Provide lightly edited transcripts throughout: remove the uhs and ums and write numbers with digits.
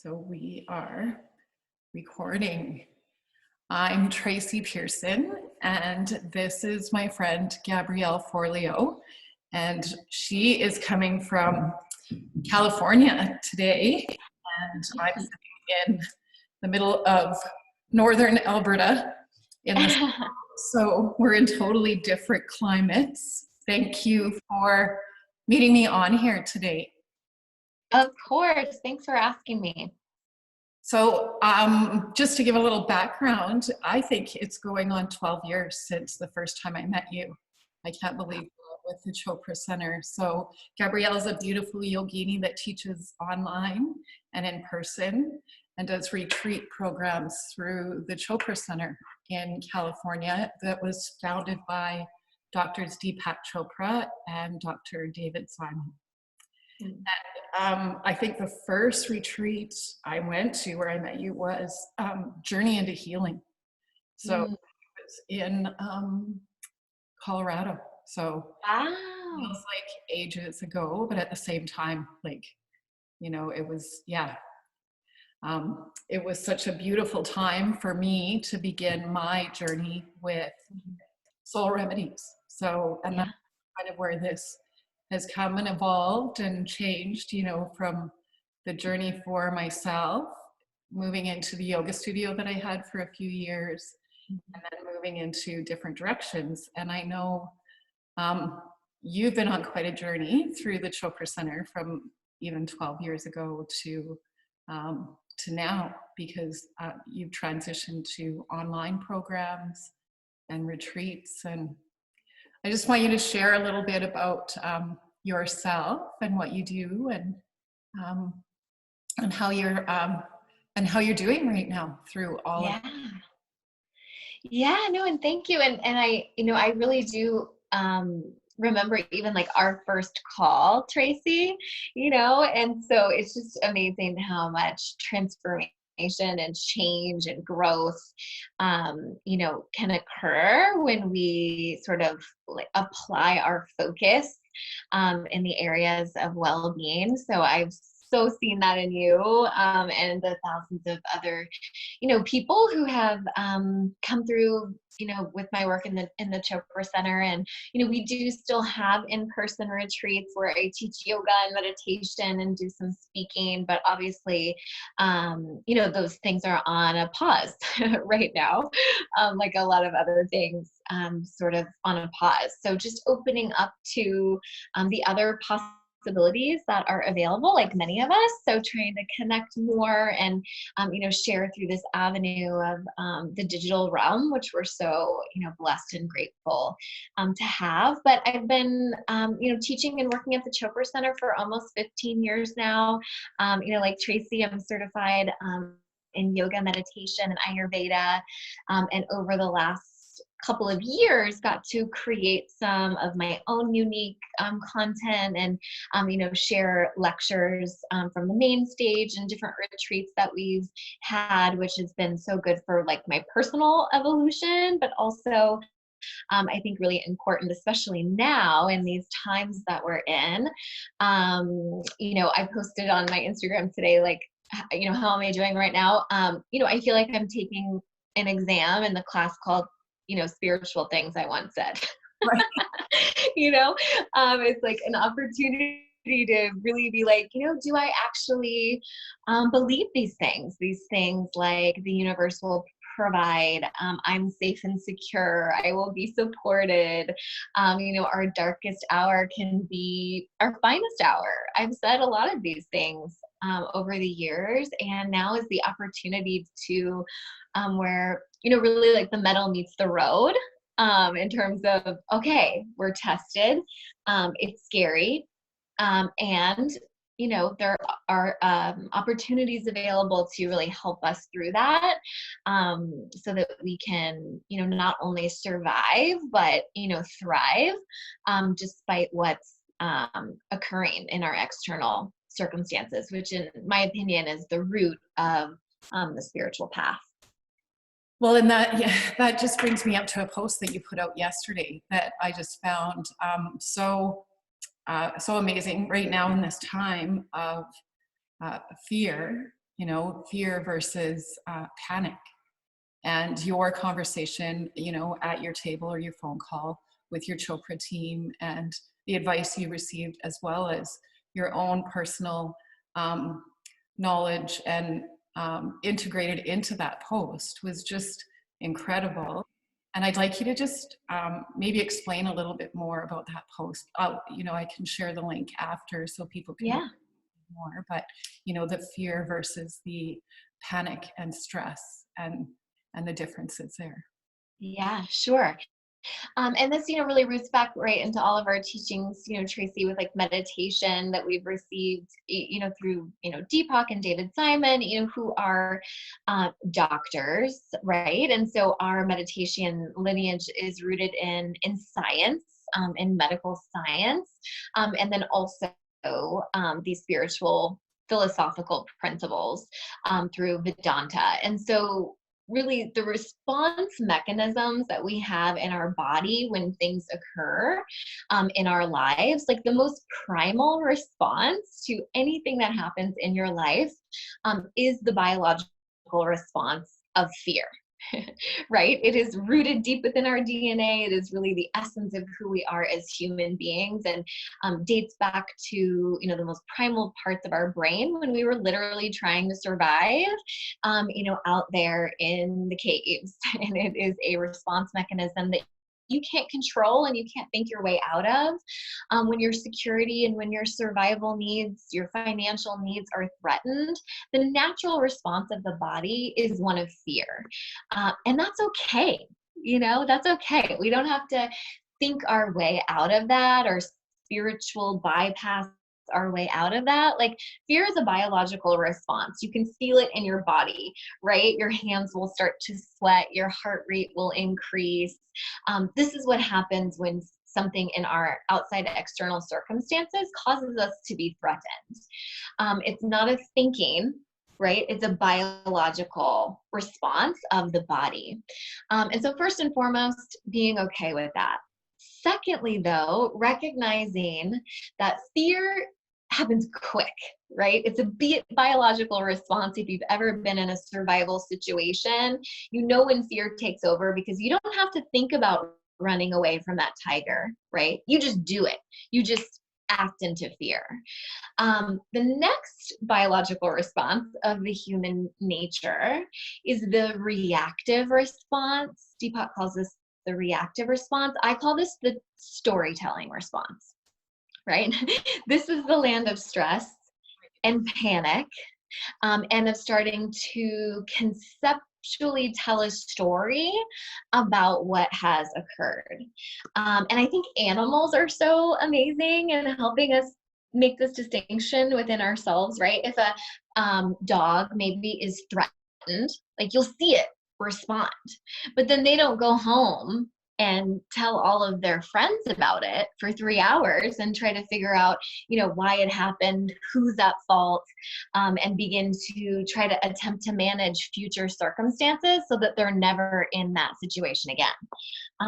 So we are recording. I'm Tracy Pearson, and this is my friend Gabrielle Forleo, and she is coming from California today, and I'm sitting in the middle of northern Alberta in the so we're in totally different climates. Thank you for meeting me on here today. Of course. Thanks for asking me. So just to give a little background, I think it's going on 12 years since the first time I met you. I can't believe that, with the Chopra Center. So Gabrielle is a beautiful yogini that teaches online and in person and does retreat programs through the Chopra Center in California that was founded by Drs. Deepak Chopra and Dr. David Simon. And I think the first retreat I went to where I met you was Journey into Healing. So it was in Colorado. So Wow. it feels like ages ago, but at the same time, like, you know, it was, yeah. It was such a beautiful time for me to begin my journey with soul remedies. So, and that's kind of where this has come and evolved and changed, you know, from the journey for myself, moving into the yoga studio that I had for a few years, and then moving into different directions. And I know you've been on quite a journey through the Chopra Center from even 12 years ago to now, because you've transitioned to online programs and retreats. And I just want you to share a little bit about yourself and what you do, and how you're doing right now through all of. Yeah, no, and thank you. And I really do remember even like our first call, Tracy, and so it's just amazing how much transformation and change and growth can occur when we sort of like apply our focus in the areas of well-being. So I've so seen that in you and the thousands of other people who have come through with my work in the Chopra Center. And we do still have in-person retreats where I teach yoga and meditation and do some speaking, but obviously those things are on a pause right now, like a lot of other things sort of on a pause. So just opening up to the other possibilities that are available, like many of us. So trying to connect more and, share through this avenue of the digital realm, which we're so, blessed and grateful to have. But I've been, teaching and working at the Chopra Center for almost 15 years now. Like Tracy, I'm certified in yoga, meditation, and Ayurveda. And over the last couple of years got to create some of my own unique content and share lectures from the main stage and different retreats that we've had, which has been so good for like my personal evolution, but also I think really important, especially now in these times that we're in. I posted on my Instagram today, like, how am I doing right now? I feel like I'm taking an exam in the class called spiritual things, I once said. Right. It's like an opportunity to really be like, do I actually believe these things like the universe will provide, I'm safe and secure, I will be supported, our darkest hour can be our finest hour. I've said a lot of these things over the years, and now is the opportunity to where really like the metal meets the road in terms of, okay, we're tested, it's scary, and there are opportunities available to really help us through that, so that we can not only survive but thrive despite what's occurring in our external circumstances, which in my opinion is the root of the spiritual path. Well, and that just brings me up to a post that you put out yesterday that I just found so amazing right now in this time of fear. you know, fear versus panic, and your conversation, you know, at your table or your phone call with your Chopra team, and the advice you received, as well as your own personal um, knowledge and integrated into that post, was just incredible. And I'd like you to just maybe explain a little bit more about that post. You know, I can share the link after so people can Yeah. more, but you know, the fear versus the panic and stress, and the differences there. Yeah, sure. And this, really roots back right into all of our teachings, Tracy, with like meditation that we've received, through, Deepak and David Simon, who are doctors, right? And so our meditation lineage is rooted in science, in medical science, and then also these spiritual philosophical principles through Vedanta. And so really the response mechanisms that we have in our body when things occur in our lives, like the most primal response to anything that happens in your life is the biological response of fear. Right? It is rooted deep within our DNA. It is really the essence of who we are as human beings, and dates back to the most primal parts of our brain when we were literally trying to survive, out there in the caves. And it is a response mechanism that you can't control and you can't think your way out of when your security and when your survival needs, your financial needs are threatened. The natural response of the body is one of fear. And that's okay. That's okay. We don't have to think our way out of that or spiritual bypass our way out of that. Like, fear is a biological response. You can feel it in your body, right? Your hands will start to sweat, your heart rate will increase. This is what happens when something in our outside external circumstances causes us to be threatened. It's not a thinking, right? It's a biological response of the body. And so first and foremost, being okay with that. Secondly, though, recognizing that fear happens quick, right? It's a biological response. If you've ever been in a survival situation, you know when fear takes over, because you don't have to think about running away from that tiger, right? You just do it. You just act into fear. The next biological response of the human nature is the reactive response. Deepak calls this the reactive response. I call this the storytelling response, right? This is the land of stress and panic, and of starting to conceptually tell a story about what has occurred. And I think animals are so amazing in helping us make this distinction within ourselves, right? If a dog maybe is threatened, like, you'll see it respond, but then they don't go home and tell all of their friends about it for 3 hours and try to figure out, why it happened, who's at fault, and begin to try to attempt to manage future circumstances so that they're never in that situation again.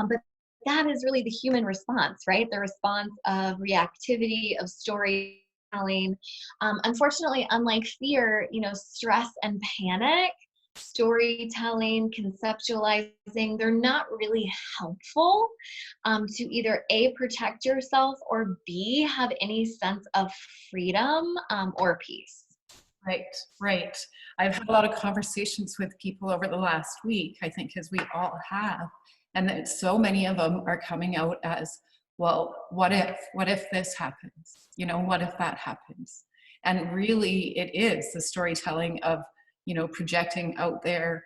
But that is really the human response, right? The response of reactivity, of storytelling. Unfortunately, unlike fear, stress and panic, storytelling, conceptualizing, they're not really helpful to either A, protect yourself, or B, have any sense of freedom or peace. Right, right. I've had a lot of conversations with people over the last week, I think, as we all have, and that so many of them are coming out as, well, what if this happens? What if that happens? And really, it is the storytelling of, projecting out there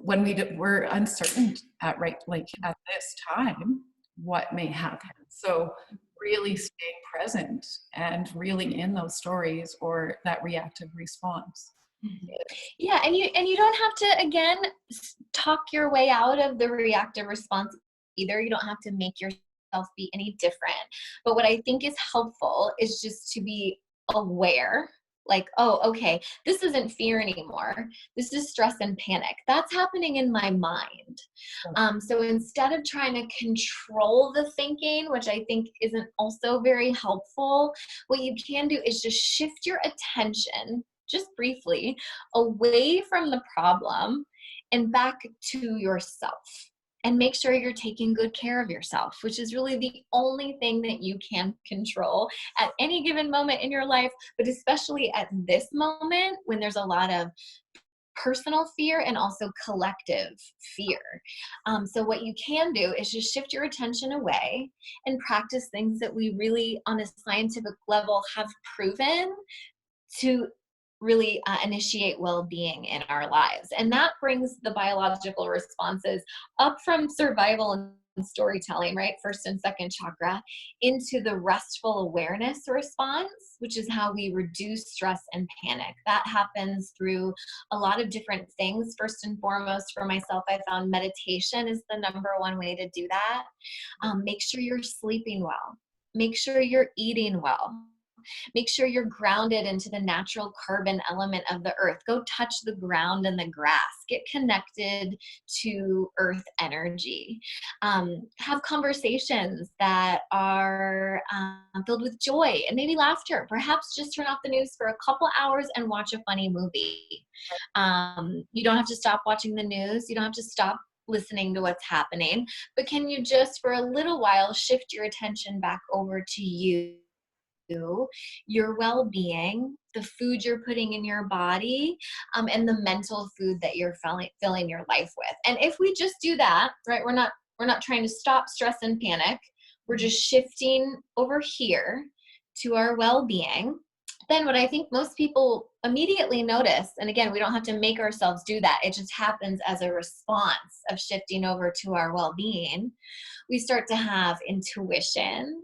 when we're uncertain at this time what may happen. So really staying present and really in those stories, or that reactive response. Yeah, and you don't have to, again, talk your way out of the reactive response either. You don't have to make yourself be any different. But what I think is helpful is just to be aware, like, oh, okay, this isn't fear anymore. This is stress and panic. That's happening in my mind. So instead of trying to control the thinking, which I think isn't also very helpful, what you can do is just shift your attention just briefly, away from the problem and back to yourself. And make sure you're taking good care of yourself, which is really the only thing that you can control at any given moment in your life, but especially at this moment when there's a lot of personal fear and also collective fear. So what you can do is just shift your attention away and practice things that we really, on a scientific level, have proven to really initiate well-being in our lives. And that brings the biological responses up from survival and storytelling, right? First and second chakra, into the restful awareness response, which is how we reduce stress and panic. That happens through a lot of different things. First and foremost, for myself, I found meditation is the number one way to do that. Make sure you're sleeping well. Make sure you're eating well. Make sure you're grounded into the natural carbon element of the earth. Go touch the ground and the grass. Get connected to earth energy. Have conversations that are filled with joy and maybe laughter. Perhaps just turn off the news for a couple hours and watch a funny movie. You don't have to stop watching the news. You don't have to stop listening to what's happening, but can you just for a little while shift your attention back over to your well-being, the food you're putting in your body, and the mental food that you're filling your life with. And if we just do that, right, we're not trying to stop stress and panic. We're just shifting over here to our well-being. Then what I think most people immediately notice, and again, we don't have to make ourselves do that. It just happens as a response of shifting over to our well-being. We start to have intuition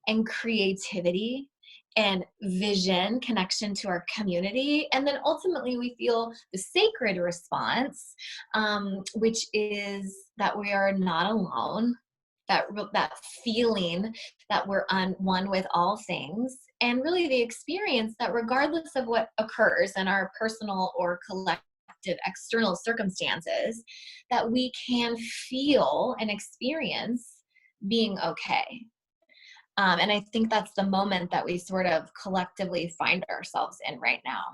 and creativity and vision, connection to our community. And then ultimately we feel the sacred response, which is that we are not alone, that feeling that we're one with all things, and really the experience that regardless of what occurs in our personal or collective external circumstances, that we can feel and experience being okay. And I think that's the moment that we sort of collectively find ourselves in right now.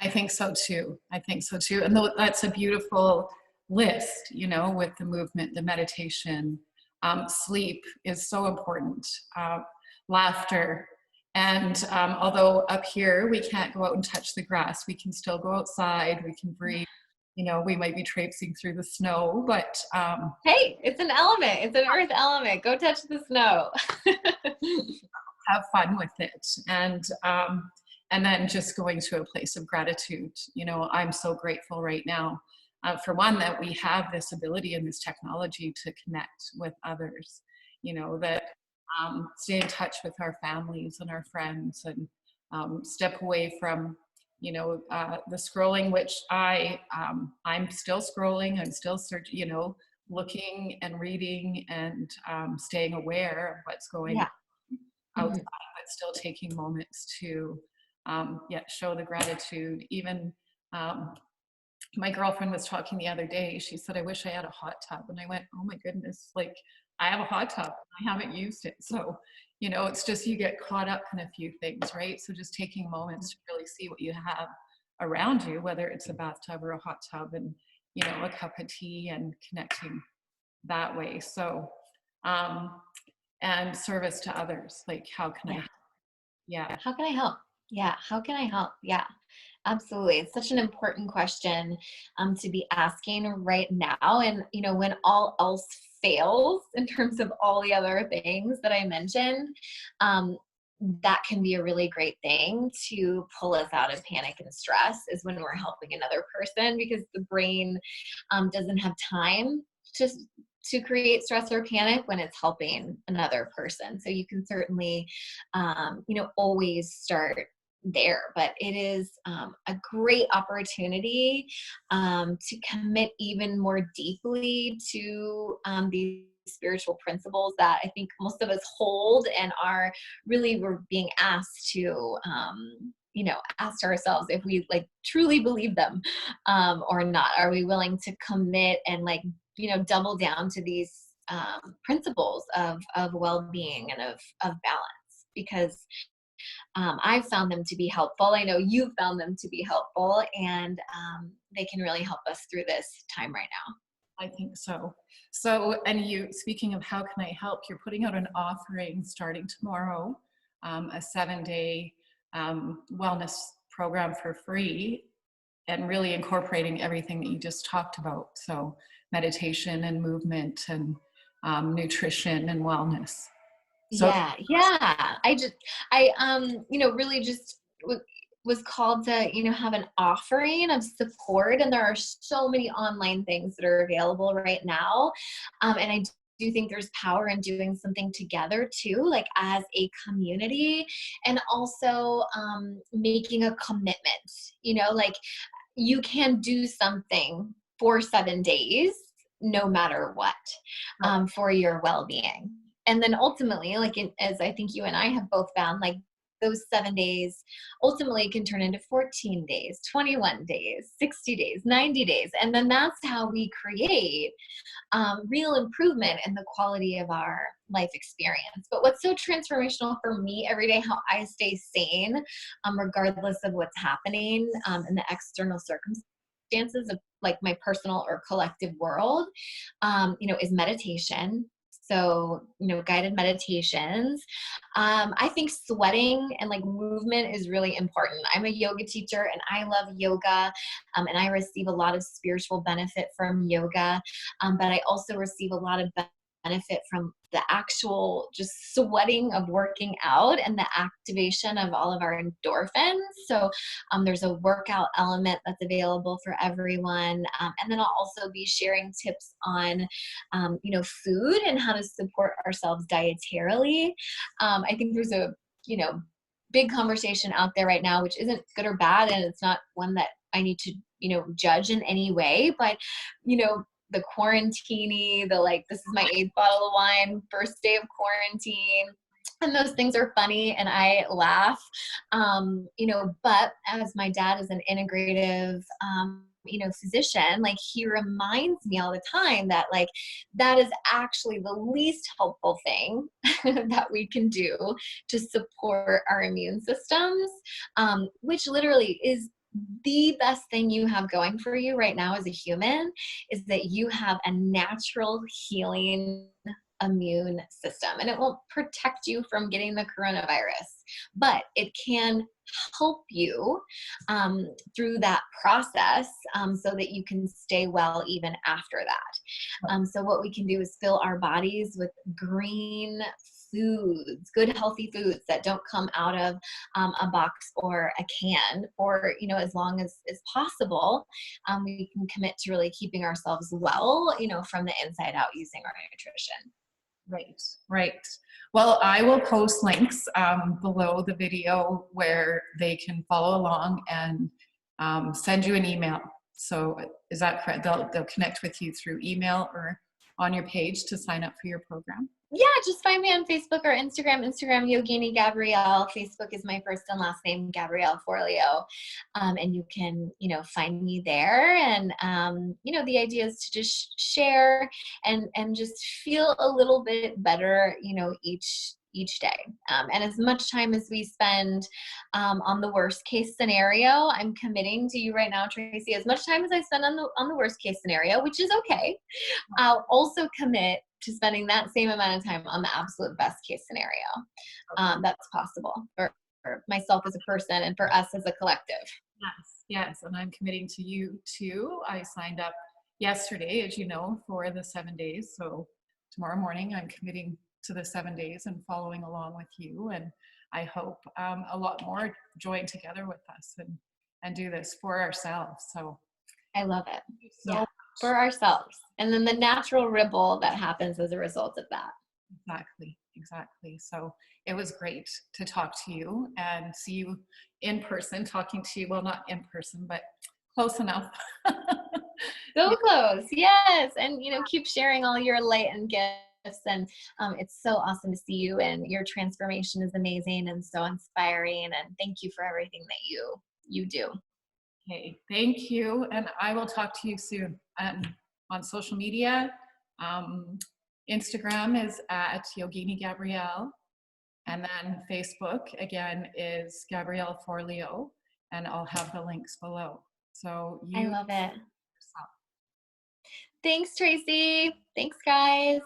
I think so too. I think so too. And that's a beautiful list, you know, with the movement, the meditation. Sleep is so important. Laughter. And although up here we can't go out and touch the grass, we can still go outside, we can breathe. You know, we might be traipsing through the snow, but hey, it's an element. It's an earth element. Go touch the snow. have fun with it. And then just going to a place of gratitude. You know, I'm so grateful right now, for one, that we have this ability and this technology to connect with others, you know, that stay in touch with our families and our friends, and step away from, you know, the scrolling, which I'm still scrolling, I'm still searching, you know, looking and reading and staying aware of what's going on outside, but still taking moments to show the gratitude. Even my girlfriend was talking the other day, she said, I wish I had a hot tub. And I went, oh my goodness, like I have a hot tub, I haven't used it. So, you know, it's just, you get caught up in a few things, right? So just taking moments to really see what you have around you, whether it's a bathtub or a hot tub, and, you know, a cup of tea, and connecting that way. So, and service to others, like how can I, How can I help? Yeah. How can I help? Yeah, absolutely. It's such an important question to be asking right now. And, you know, when all else fails in terms of all the other things that I mentioned, that can be a really great thing to pull us out of panic and stress, is when we're helping another person, because the brain doesn't have time to create stress or panic when it's helping another person. So you can certainly, you know, always start there, but it is a great opportunity to commit even more deeply to these spiritual principles that I think most of us hold, and are really, we're being asked to you know, ask ourselves if we like truly believe them or not. Are we willing to commit and, like, you know, double down to these principles of well-being and of balance? Because I've found them to be helpful. I know you've found them to be helpful, and they can really help us through this time right now. I think so. So, and you, speaking of how can I help, you're putting out an offering starting tomorrow, a 7-day wellness program for free, and really incorporating everything that you just talked about. So meditation and movement and nutrition and wellness. So Yeah, yeah. Really just was called to, have an offering of support. And there are so many online things that are available right now. And I do think there's power in doing something together too, like as a community, and also making a commitment, like you can do something for 7 days, no matter what, for your well-being. And then ultimately, as I think you and I have both found, like those 7 days ultimately can turn into 14 days, 21 days, 60 days, 90 days. And then that's how we create real improvement in the quality of our life experience. But what's so transformational for me every day, how I stay sane, regardless of what's happening in the external circumstances of like my personal or collective world, is meditation. So, guided meditations. I think sweating and like movement is really important. I'm a yoga teacher and I love yoga, and I receive a lot of spiritual benefit from yoga. But I also receive a lot of benefit from the actual just sweating of working out and the activation of all of our endorphins. So there's a workout element that's available for everyone. And then I'll also be sharing tips on, food and how to support ourselves dietarily. I think there's a, big conversation out there right now, which isn't good or bad. And it's not one that I need to, judge in any way, but, the quarantini, this is my 8th bottle of wine, first day of quarantine. And those things are funny and I laugh, but as my dad is an integrative, physician, like he reminds me all the time that like, that is actually the least helpful thing that we can do to support our immune systems, which literally is the best thing you have going for you right now as a human, is that you have a natural healing immune system, and it won't protect you from getting the coronavirus, but it can help you through that process, so that you can stay well even after that. So what we can do is fill our bodies with green foods, good healthy foods that don't come out of a box or a can, or as long as is possible. We can commit to really keeping ourselves well, from the inside out using our nutrition. right, right. Well, I will post links below the video where they can follow along and send you an email. So is that correct? They'll connect with you through email or on your page to sign up for your program? Yeah, just find me on Facebook or Instagram. Instagram, Yogini Gabrielle. Facebook is my first and last name, Gabrielle Forleo. And you can, find me there. And, the idea is to just share and just feel a little bit better, each day. And as much time as we spend on the worst case scenario, I'm committing to you right now, Tracy, as much time as I spend on the worst case scenario, which is okay, I'll also commit to spending that same amount of time on the absolute best case scenario that's possible for myself as a person and for us as a collective. Yes, and I'm committing to you too. I signed up yesterday, as you know, for the 7 days. So tomorrow morning, I'm committing to the 7 days and following along with you. And I hope a lot more join together with us and do this for ourselves. So I love it. so Yeah, for ourselves. And then the natural ripple that happens as a result of that. Exactly. So it was great to talk to you and see you in person, talking to you. Well, not in person, but close enough. So close. Yes. And, keep sharing all your light and gifts. And it's so awesome to see you, and your transformation is amazing and so inspiring. And thank you for everything that you do. Okay, thank you. And I will talk to you soon on social media. Instagram is at Yogini Gabrielle. And then Facebook, again, is Gabrielle Forleo, and I'll have the links below. So I you love it. Thanks, Tracy. Thanks, guys.